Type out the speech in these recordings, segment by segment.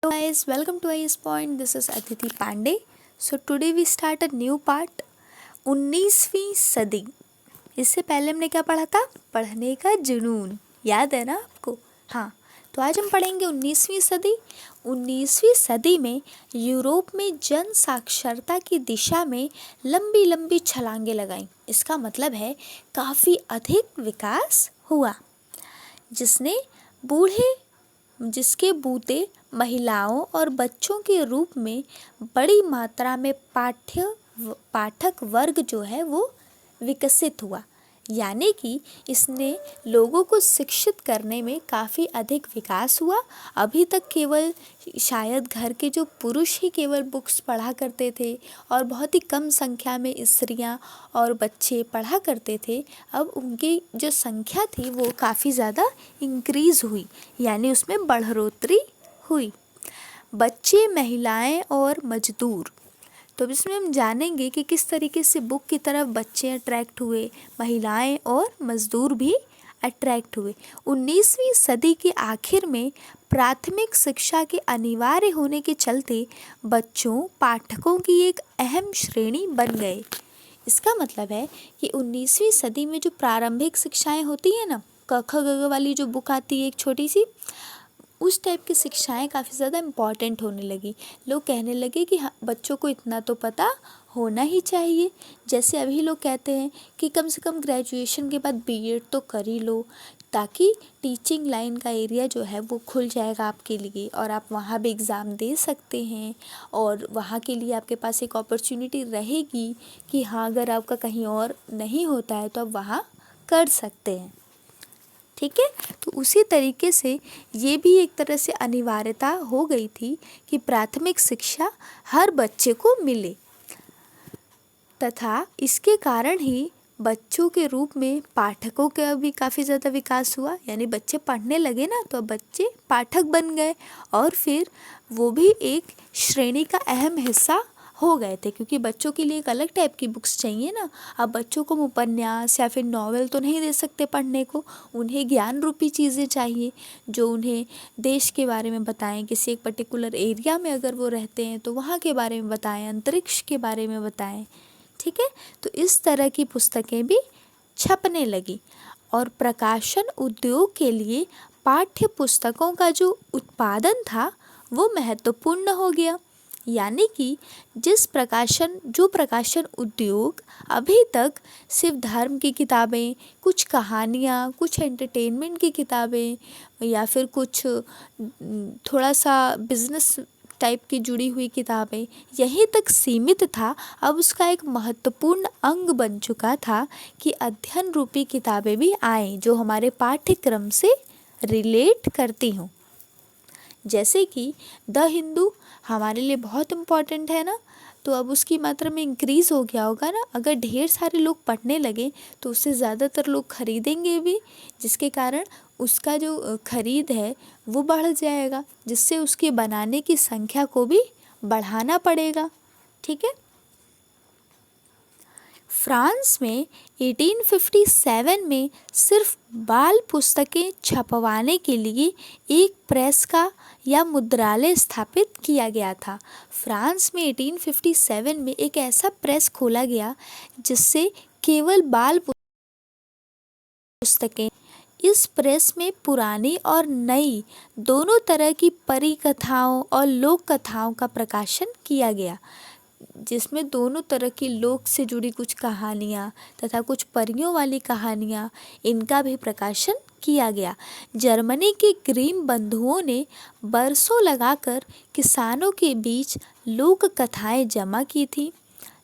Hello guys, welcome to IS Point. This is Aditi Pandey. So today we start a new part. 19वीं सदी। इससे पहले हमने क्या पढ़ा था? पढ़ने का जुनून। याद है ना आपको? हाँ। तो आज हम पढ़ेंगे 19वीं सदी। 19वीं सदी में यूरोप में जन साक्षरता की दिशा में लंबी लंबी छलांगे लगाई। इसका मतलब है काफ़ी अधिक विकास हुआ, जिसके बूते महिलाओं और बच्चों के रूप में बड़ी मात्रा में पाठक वर्ग जो है वो विकसित हुआ। यानी कि इसने लोगों को शिक्षित करने में काफ़ी अधिक विकास हुआ। अभी तक केवल शायद घर के जो पुरुष ही केवल बुक्स पढ़ा करते थे और बहुत ही कम संख्या में स्त्रियां और बच्चे पढ़ा करते थे। अब उनकी जो संख्या थी वो काफ़ी ज़्यादा इंक्रीज़ हुई, यानी उसमें बढ़ोतरी हुई। बच्चे, महिलाएं और मजदूर। तो अब इसमें हम जानेंगे कि किस तरीके से बुक की तरफ बच्चे अट्रैक्ट हुए, महिलाएं और मजदूर भी अट्रैक्ट हुए। 19वीं सदी के आखिर में प्राथमिक शिक्षा के अनिवार्य होने के चलते बच्चों पाठकों की एक अहम श्रेणी बन गए। इसका मतलब है कि 19वीं सदी में जो प्रारंभिक शिक्षाएं होती हैं ना, क ख ग घ वाली जो बुक आती है एक छोटी सी, उस टाइप की शिक्षाएं काफ़ी ज़्यादा इम्पॉर्टेंट होने लगी। लोग कहने लगे कि हाँ, बच्चों को इतना तो पता होना ही चाहिए। जैसे अभी लोग कहते हैं कि कम से कम ग्रेजुएशन के बाद बीएड तो कर ही लो, ताकि टीचिंग लाइन का एरिया जो है वो खुल जाएगा आपके लिए और आप वहाँ भी एग्ज़ाम दे सकते हैं और वहाँ के लिए आपके पास एक अपॉर्चुनिटी रहेगी कि हाँ, अगर आपका कहीं और नहीं होता है तो आप वहाँ कर सकते हैं। ठीक है, तो उसी तरीके से ये भी एक तरह से अनिवार्यता हो गई थी कि प्राथमिक शिक्षा हर बच्चे को मिले, तथा इसके कारण ही बच्चों के रूप में पाठकों का भी काफ़ी ज़्यादा विकास हुआ। यानी बच्चे पढ़ने लगे ना, तो बच्चे पाठक बन गए और फिर वो भी एक श्रेणी का अहम हिस्सा हो गए थे, क्योंकि बच्चों के लिए एक अलग टाइप की बुक्स चाहिए ना। अब बच्चों को उपन्यास या फिर नॉवेल तो नहीं दे सकते पढ़ने को, उन्हें ज्ञान रूपी चीज़ें चाहिए जो उन्हें देश के बारे में बताएं, किसी एक पर्टिकुलर एरिया में अगर वो रहते हैं तो वहाँ के बारे में बताएं, अंतरिक्ष के बारे में बताएं। ठीक है, तो इस तरह की पुस्तकें भी छपने लगी और प्रकाशन उद्योग के लिए पाठ्य पुस्तकों का जो उत्पादन था वो महत्वपूर्ण हो गया। यानी कि जो प्रकाशन उद्योग अभी तक सिर्फ धर्म की किताबें, कुछ कहानियाँ, कुछ एंटरटेनमेंट की किताबें या फिर कुछ थोड़ा सा बिजनेस टाइप की जुड़ी हुई किताबें यहीं तक सीमित था, अब उसका एक महत्वपूर्ण अंग बन चुका था कि अध्ययन रूपी किताबें भी आएँ जो हमारे पाठ्यक्रम से रिलेट करती हों। जैसे कि द हिंदू हमारे लिए बहुत इम्पॉर्टेंट है ना, तो अब उसकी मात्रा में इंक्रीज़ हो गया होगा ना। अगर ढेर सारे लोग पढ़ने लगे तो उससे ज़्यादातर लोग खरीदेंगे भी, जिसके कारण उसका जो खरीद है वो बढ़ जाएगा, जिससे उसके बनाने की संख्या को भी बढ़ाना पड़ेगा। ठीक है, फ्रांस में 1857 में सिर्फ बाल पुस्तकें छपवाने के लिए एक प्रेस का या मुद्रालय स्थापित किया गया था। फ्रांस में 1857 में एक ऐसा प्रेस खोला गया जिससे केवल बाल पुस्तकें, इस प्रेस में पुरानी और नई दोनों तरह की परी कथाओं और लोक कथाओं का प्रकाशन किया गया, जिसमें दोनों तरह की लोक से जुड़ी कुछ कहानियाँ तथा कुछ परियों वाली कहानियाँ, इनका भी प्रकाशन किया गया। जर्मनी के ग्रीम बंधुओं ने बरसों लगाकर किसानों के बीच लोक कथाएं जमा की थी।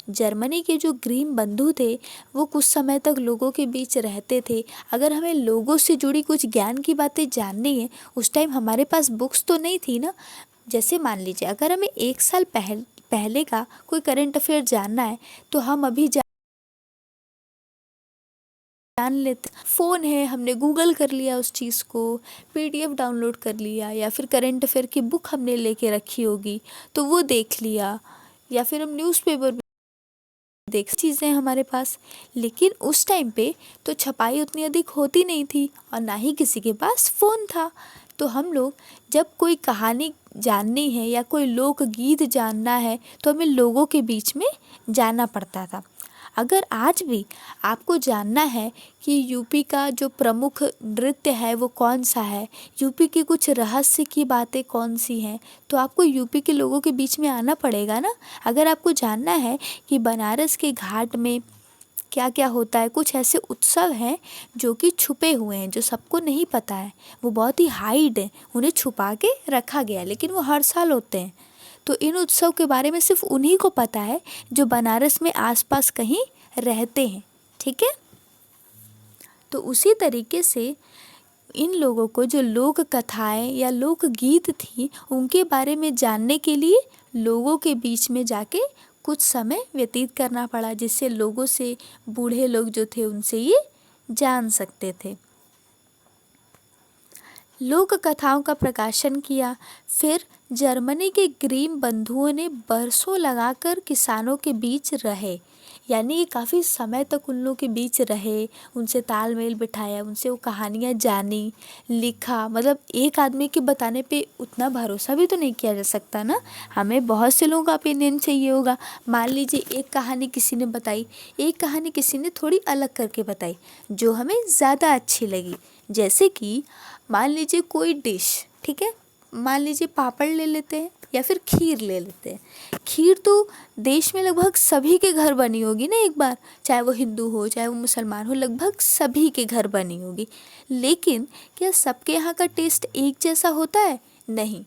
जर्मनी के जो ग्रीम बंधु थे वो कुछ समय तक लोगों के बीच रहते थे। अगर हमें लोगों से जुड़ी कुछ ज्ञान की बातें जाननी है, उस टाइम हमारे पास बुक्स तो नहीं थी ना। जैसे मान लीजिए अगर हमें एक साल पहले का कोई करंट अफेयर जानना है तो हम अभी जान लेते। फ़ोन है, हमने गूगल कर लिया उस चीज़ को, पीडीएफ डाउनलोड कर लिया, या फिर करंट अफेयर की बुक हमने लेके रखी होगी तो वो देख लिया, या फिर हम न्यूज़पेपर देख चीज़ें हमारे पास। लेकिन उस टाइम पे तो छपाई उतनी अधिक होती नहीं थी और ना ही किसी के पास फ़ोन था, तो हम लोग जब कोई कहानी जाननी है या कोई लोकगीत जानना है तो हमें लोगों के बीच में जाना पड़ता था। अगर आज भी आपको जानना है कि यूपी का जो प्रमुख नृत्य है वो कौन सा है, यूपी की कुछ रहस्य की बातें कौन सी हैं, तो आपको यूपी के लोगों के बीच में आना पड़ेगा ना। अगर आपको जानना है कि बनारस के घाट में क्या क्या होता है, कुछ ऐसे उत्सव हैं जो कि छुपे हुए हैं, जो सबको नहीं पता है, वो बहुत ही हाइड है, उन्हें छुपा के रखा गया है, लेकिन वो हर साल होते हैं। तो इन उत्सव के बारे में सिर्फ उन्हीं को पता है जो बनारस में आसपास कहीं रहते हैं। ठीक है, तो उसी तरीके से इन लोगों को जो लोक कथाएं या लोकगीत थी उनके बारे में जानने के लिए लोगों के बीच में जाके कुछ समय व्यतीत करना पड़ा, जिससे लोगों से, बूढ़े लोग जो थे उनसे ये जान सकते थे। लोक कथाओं का प्रकाशन किया। फिर जर्मनी के ग्रीम बंधुओं ने बरसों लगाकर किसानों के बीच रहे, यानी ये काफ़ी समय तक उन लोगों के बीच रहे, उनसे तालमेल बिठाया, उनसे वो कहानियाँ जानी, लिखा। मतलब एक आदमी के बताने पे उतना भरोसा भी तो नहीं किया जा सकता ना, हमें बहुत से लोगों का ओपिनियन चाहिए होगा। मान लीजिए एक कहानी किसी ने बताई, एक कहानी किसी ने थोड़ी अलग करके बताई जो हमें ज़्यादा अच्छी लगी। जैसे कि मान लीजिए कोई डिश, ठीक है, मान लीजिए पापड़ ले लेते हैं या फिर खीर ले लेते हैं। खीर तो देश में लगभग सभी के घर बनी होगी ना एक बार, चाहे वो हिंदू हो चाहे वो मुसलमान हो, लगभग सभी के घर बनी होगी। लेकिन क्या सबके यहाँ का टेस्ट एक जैसा होता है? नहीं।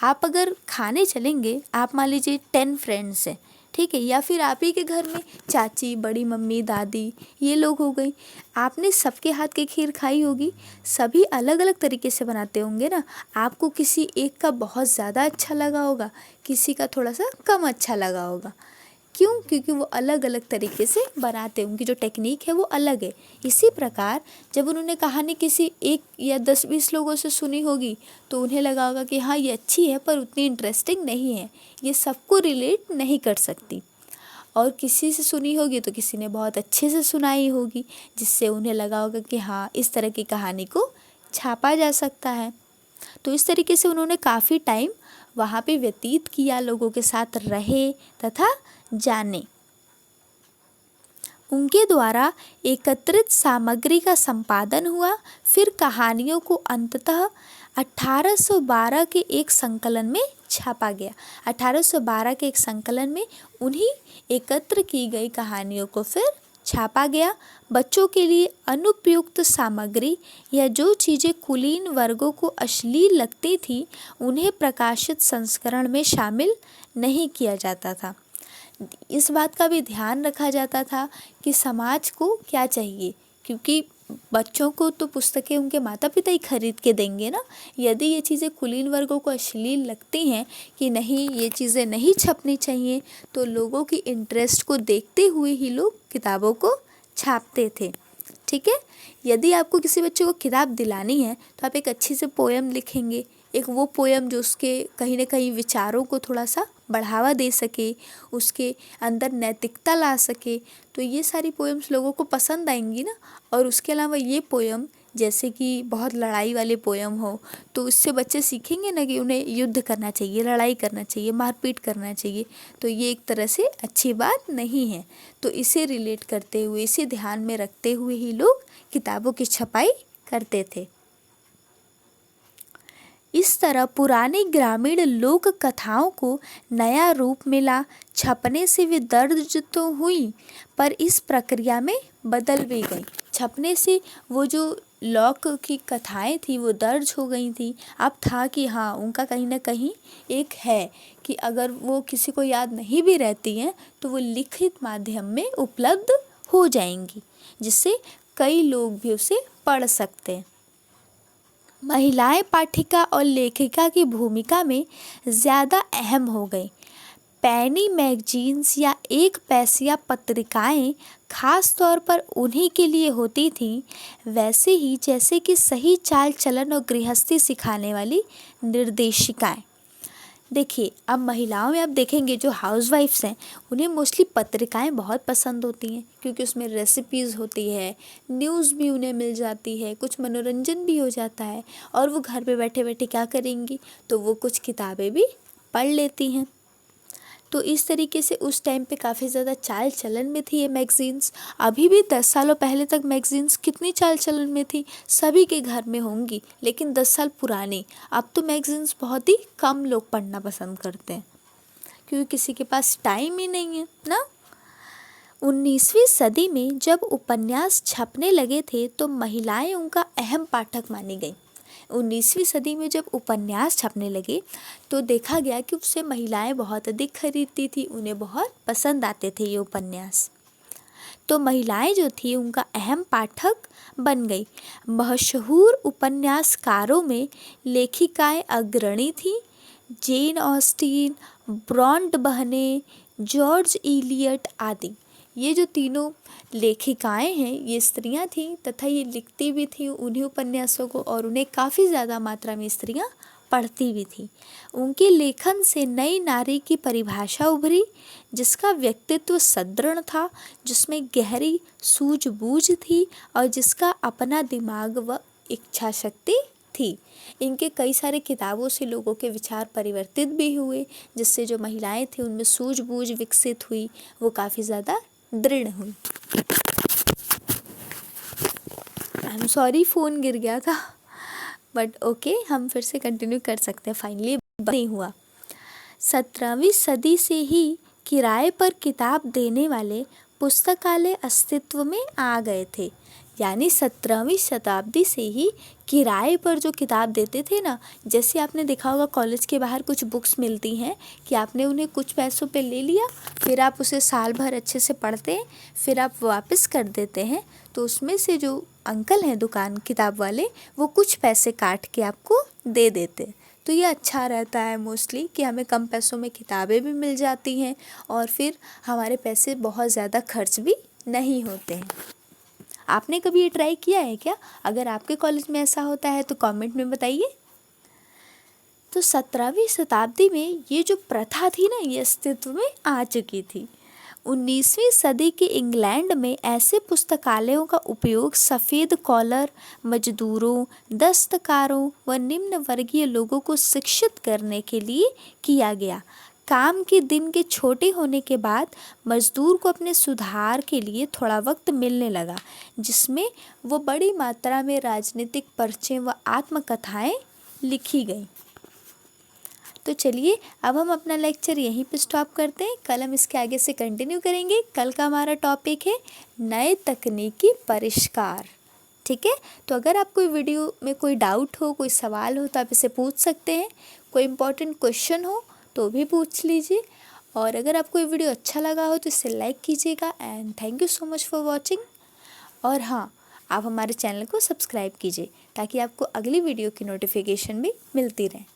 आप अगर खाने चलेंगे, आप मान लीजिए 10 फ्रेंड्स हैं, ठीक है, या फिर आप ही के घर में चाची, बड़ी मम्मी, दादी, ये लोग हो गई, आपने सबके हाथ की खीर खाई होगी, सभी अलग अलग तरीके से बनाते होंगे ना। आपको किसी एक का बहुत ज़्यादा अच्छा लगा होगा, किसी का थोड़ा सा कम अच्छा लगा होगा। क्यों? क्योंकि वो अलग अलग तरीके से बनाते हैं, उनकी जो टेक्निक है वो अलग है। इसी प्रकार जब उन्होंने कहानी किसी एक या 10-20 लोगों से सुनी होगी तो उन्हें लगा होगा कि हाँ ये अच्छी है पर उतनी इंटरेस्टिंग नहीं है, ये सबको रिलेट नहीं कर सकती। और किसी से सुनी होगी तो किसी ने बहुत अच्छे से सुनाई होगी, जिससे उन्हें लगा होगा कि हाँ इस तरह की कहानी को छापा जा सकता है। तो इस तरीके से उन्होंने काफ़ी टाइम वहाँ पे व्यतीत किया, लोगों के साथ रहे तथा जाने। उनके द्वारा एकत्रित सामग्री का संपादन हुआ। फिर कहानियों को अंततः 1812 के एक संकलन में छापा गया। 1812 के एक संकलन में उन्हीं एकत्र की गई कहानियों को फिर छापा गया। बच्चों के लिए अनुपयुक्त सामग्री या जो चीज़ें कुलीन वर्गों को अश्लील लगती थी उन्हें प्रकाशित संस्करण में शामिल नहीं किया जाता था। इस बात का भी ध्यान रखा जाता था कि समाज को क्या चाहिए, क्योंकि बच्चों को तो पुस्तकें उनके माता पिता ही खरीद के देंगे ना। यदि ये चीज़ें कुलीन वर्गों को अश्लील लगती हैं कि नहीं ये चीज़ें नहीं छपनी चाहिए, तो लोगों की इंटरेस्ट को देखते हुए ही लोग किताबों को छापते थे। ठीक है, यदि आपको किसी बच्चे को किताब दिलानी है तो आप एक अच्छी से पोयम लिखेंगे, एक वो पोयम जो उसके कहीं ना कहीं विचारों को थोड़ा सा बढ़ावा दे सके, उसके अंदर नैतिकता ला सके, तो ये सारी पोएम्स लोगों को पसंद आएंगी ना। और उसके अलावा ये पोएम जैसे कि बहुत लड़ाई वाले पोएम हो तो इससे बच्चे सीखेंगे ना कि उन्हें युद्ध करना चाहिए, लड़ाई करना चाहिए, मारपीट करना चाहिए, तो ये एक तरह से अच्छी बात नहीं है। तो इसे रिलेट करते हुए, इसे ध्यान में रखते हुए ही लोग किताबों की छपाई करते थे। इस तरह पुरानी ग्रामीण लोक कथाओं को नया रूप मिला। छपने से वे दर्ज तो हुई पर इस प्रक्रिया में बदल भी गई। छपने से वो जो लोक की कथाएं थी वो दर्ज हो गई थी। अब था कि हाँ उनका कहीं ना कहीं एक है कि अगर वो किसी को याद नहीं भी रहती हैं तो वो लिखित माध्यम में उपलब्ध हो जाएंगी, जिससे कई लोग भी उसे पढ़ सकते हैं। महिलाएं पाठिका और लेखिका की भूमिका में ज़्यादा अहम हो गई। पैनी मैगजीन्स या एक पैसिया पत्रिकाएं खास तौर पर उन्हीं के लिए होती थीं, वैसे ही जैसे कि सही चाल चलन और गृहस्थी सिखाने वाली निर्देशिकाएं। देखिए, अब महिलाओं में आप देखेंगे जो हाउसवाइफ्स हैं उन्हें मोस्टली पत्रिकाएं बहुत पसंद होती हैं, क्योंकि उसमें रेसिपीज़ होती है, न्यूज़ भी उन्हें मिल जाती है, कुछ मनोरंजन भी हो जाता है, और वो घर पे बैठे बैठे क्या करेंगी, तो वो कुछ किताबें भी पढ़ लेती हैं। तो इस तरीके से उस टाइम पे काफ़ी ज़्यादा चाल चलन में थी ये मैगज़ीन्स। अभी भी 10 सालों पहले तक मैगज़ीन्स कितनी चाल चलन में थी, सभी के घर में होंगी, लेकिन 10 साल पुरानी। अब तो मैगज़ीन्स बहुत ही कम लोग पढ़ना पसंद करते हैं, क्योंकि किसी के पास टाइम ही नहीं है ना। 19वीं सदी में जब उपन्यास छपने लगे थे तो महिलाएं उनका अहम पाठक मानी गईं। 19वीं सदी में जब उपन्यास छपने लगे तो देखा गया कि उससे महिलाएं बहुत अधिक खरीदती थी, उन्हें बहुत पसंद आते थे ये उपन्यास। तो महिलाएं जो थी उनका अहम पाठक बन गई। मशहूर उपन्यासकारों में लेखिकाएं अग्रणी थी। जेन ऑस्टिन, ब्रॉन्ट बहनें, जॉर्ज इलियट आदि। ये जो तीनों लेखिकाएं हैं ये स्त्रियां थीं तथा ये लिखती भी थी उन्हीं उपन्यासों को, और उन्हें काफ़ी ज़्यादा मात्रा में स्त्रियां पढ़ती भी थी। उनके लेखन से नई नारी की परिभाषा उभरी, जिसका व्यक्तित्व सदृढ़ था, जिसमें गहरी सूझबूझ थी और जिसका अपना दिमाग व इच्छा शक्ति थी। इनके कई सारे किताबों से लोगों के विचार परिवर्तित भी हुए, जिससे जो महिलाएं थी उनमें सूझबूझ विकसित हुई, वो काफ़ी ज़्यादा दृढ़ हुई। आई एम सॉरी, फ़ोन गिर गया था, बट ओके, हम फिर से कंटिन्यू कर सकते हैं। फाइनली नहीं हुआ। 17वीं सदी से ही किराए पर किताब देने वाले पुस्तकालय अस्तित्व में आ गए थे। यानी 17वीं शताब्दी से ही किराए पर जो किताब देते थे ना, जैसे आपने देखा होगा कॉलेज के बाहर कुछ बुक्स मिलती हैं कि आपने उन्हें कुछ पैसों पे ले लिया, फिर आप उसे साल भर अच्छे से पढ़ते हैं, फिर आप वापस कर देते हैं, तो उसमें से जो अंकल हैं दुकान किताब वाले, वो कुछ पैसे काट के आपको दे देते। तो ये अच्छा रहता है मोस्टली कि हमें कम पैसों में किताबें भी मिल जाती हैं और फिर हमारे पैसे बहुत ज़्यादा खर्च भी नहीं होते हैं। आपने कभी ये ट्राई किया है क्या? अगर आपके कॉलेज में ऐसा होता है तो कमेंट में बताइए। तो 17वीं शताब्दी में ये जो प्रथा थी ना, ये अस्तित्व में आ चुकी थी। 19वीं सदी के इंग्लैंड में ऐसे पुस्तकालयों का उपयोग सफ़ेद कॉलर मजदूरों, दस्तकारों व निम्न वर्गीय लोगों को शिक्षित करने के लिए किया गया। काम के दिन के छोटे होने के बाद मजदूर को अपने सुधार के लिए थोड़ा वक्त मिलने लगा, जिसमें वो बड़ी मात्रा में राजनीतिक पर्चे व आत्मकथाएं लिखी गई। तो चलिए अब हम अपना लेक्चर यहीं पे स्टॉप करते हैं। कल हम इसके आगे से कंटिन्यू करेंगे। कल का हमारा टॉपिक है नए तकनीकी परिष्कार। ठीक है, तो अगर आपको वीडियो में कोई डाउट हो, कोई सवाल हो, तो आप इसे पूछ सकते हैं। कोई इम्पोर्टेंट क्वेश्चन हो तो भी पूछ लीजिए। और अगर आपको ये वीडियो अच्छा लगा हो तो इसे लाइक कीजिएगा। And thank you so much for watching. और हाँ, आप हमारे चैनल को सब्सक्राइब कीजिए ताकि आपको अगली वीडियो की नोटिफिकेशन भी मिलती रहे।